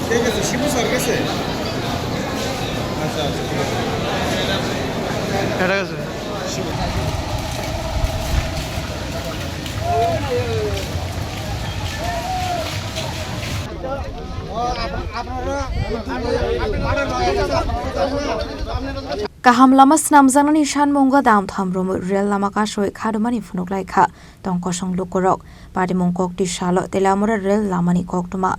ঠিক আছে শিবু স্যার গেছে আচ্ছা আচ্ছা এটা গেছে Shibu Kaham lama snamjangni shanmunga dam thamrum rel lama ka soi khadumani funuklai kha tongkosong lukorok parimung kokti shalo telamura rel lamani koktuma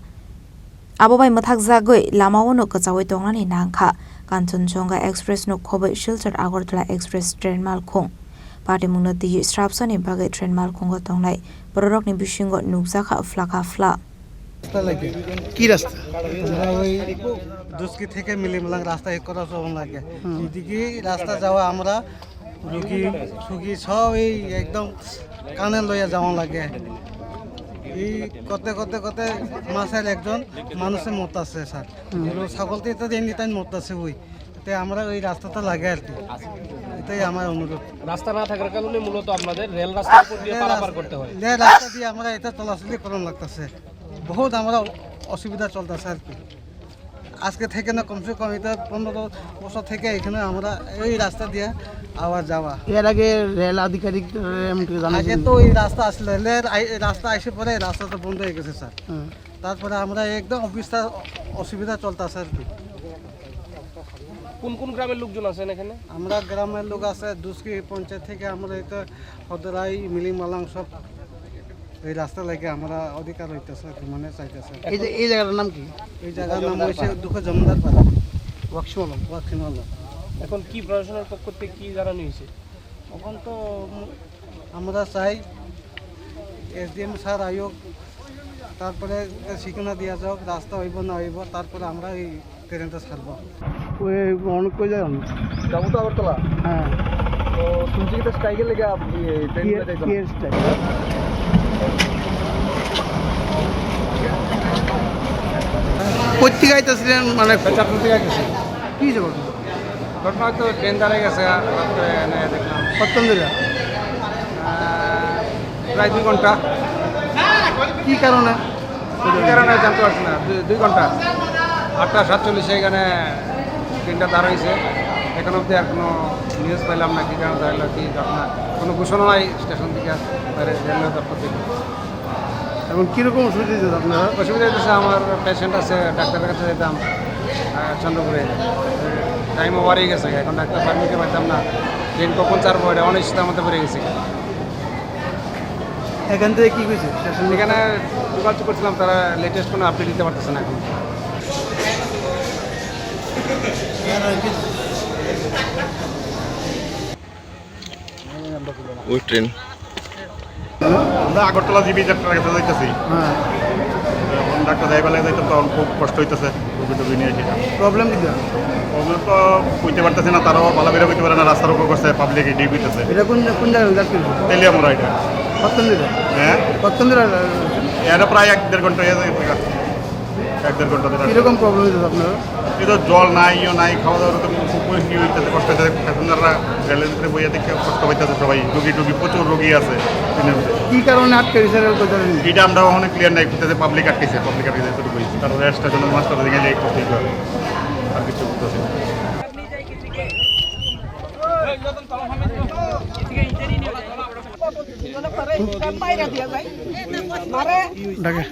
abobai mathak jagoi lamaono kachawai tongnani nangkha Kanchenjunga Express no khobai Silchar Agartala Express train malkhung parimung no di strapsani bagai train malkhung tongnai borokni bisingo nukjakha flaka fla কি রাস্তা আমরা ওই দুষ্কি থেকে মিলিমলাং রাস্তা এক করা চলন লাগে এদিকে রাস্তা যাওয়া আমরা রুগী সুগী সব এই একদম কানে লইয়া যাওয়া লাগে এই করতে করতে করতে মাসের একজন মানুষের মত আছে স্যার ছাগলতে তো এমনি তাই মত আছে ওই তাই আমরা ওই রাস্তাটা লাগে আর কি এটাই আমার অনুরোধ রাস্তা না থাকার কারণে মূলত আপনাদের রেল রাস্তার উপর দিয়ে পারাপার করতে হয় রাস্তা দিয়ে আমরা এটা চলাচলি করানো লাগতেছে বহুত আমরা অসুবিধা চলতেছে আর কি আজকে থেকে না কমসে কম এটা 15 বছর থেকে এখানে আমরা এই রাস্তা দিয়ে আবার যাওয়া এর আগে রেল আধিকারিক আগে তো ওই রাস্তা আসলে রাস্তা এসে পরে রাস্তাটা বন্ধ হয়ে গেছে স্যার তারপরে আমরা একদম অসুবিধা চলতেছে আর কি কোন কোন গ্রামের লোকজন আছেন এখানে আমরা গ্রামের লোক আছে দুষ্কি পঞ্চায়েত থেকে আমরা এটা হদরাই মিলিমালাং সব এই রাস্তা লাগে আমরা অধিকার হইতেছে মানে চাইতেছে এই জায়গাটার নাম কি এই জায়গার নাম হয়েছে দুঃখ জমিদার পাড়া ওয়াকসিম আলম এখন কি প্রশাসনের পক্ষ থেকে কি জানানো হয়েছে এখন তো আমরা চাই এসডিএম স্যার আয়োগ তারপরে ঠিকানা দেওয়া যাক রাস্তা হইব না হইব তারপরে আমরা এই ট্রেনটা ছাড়বো ওই অনেক কই যায় যাবো তো আগরতলা হ্যাঁ তো শুনছি কি স্ট্রাইকের লেগে কি স্ট্রাইক কোথেকে আইতেছিলেন মানে চারটে থেকে গেছি কি যাবো ঘটনা তো ট্রেন দাঁড়িয়ে গেছে দেখলাম কতক্ষণ ধরে প্রায় 2 ঘন্টা কি কারণে কি কারণে জানতে পারছি না 2 ঘন্টা 8:47 এখানে ট্রেনটা দাঁড়াইছে এখন অবধি আর কোনো নিউজ পাইলাম না কি কারণ দাঁড়ালো কি ঘটনা কোনো ঘোষণা নাই স্টেশন থেকে রেলওয়ে দপ্তর থেকে এখন কীরকম অসুবিধা হচ্ছে আপনারা অসুবিধা হচ্ছে আমার পেশেন্ট আছে ডাক্তারের কাছে যেতাম চন্দ্রপুরে টাইম ওভার হয়ে গেছে এখন ডাক্তার পারমিটে পাইতাম না ট্রেন কখন ছাড়বো এটা অনিশ্চিতার মধ্যে পড়ে গেছি এখান থেকে কী হয়েছে স্টেশন এখানে যোগাযোগ করছিলাম তারা লেটেস্ট কোনো আপডেট দিতে পারতেছে না এখন ওই ট্রেন আমরা আগরতলা জিবি যাত্রার কাছে যাইতেছি হ্যাঁ ডাক্তার যাই বেলায় যাইতাম তখন খুব কষ্ট হইতেছে রুগী টুগী নিয়ে সেটা প্রবলেম কি প্রবলেম তো বুঝতে পারতেছে না তারাও ভালো বেরো বুঝতে পারে না রাস্তার উপর করছে পাবলিক ডিপ হইতেছে এটা কোন কোন জায়গায় যাচ্ছি তেলিয়ামরা এটা কতক্ষণ ধরে হ্যাঁ কতক্ষণ ধরে এটা প্রায় 1-1.5 ঘন্টা হয়ে যায় 1-1.5 ঘন্টা ধরে কীরকম প্রবলেম হচ্ছে আপনারা এই তো জল নাই নাই খাওয়া দাওয়ার তো খুব ই হইতেছে কষ্ট হইতেছে প্যাসেঞ্জাররা রেলের ভিতরে বইয়া দেখে কষ্ট পাইতেছে সবাই রুগী টুগী প্রচুর রুগী আছে ট্রেনের ভিতরে কি কারণে আটকে দিয়েছে রেল কোথায় এটা আমরা ওখানে ক্লিয়ার নাই করতেছে পাবলিক আটকেছে এতটুকু বলছি তারপরে স্টেশনের মাস্টার দিকে যাই করতেই হবে আর কিছু করতেছে না ডাকে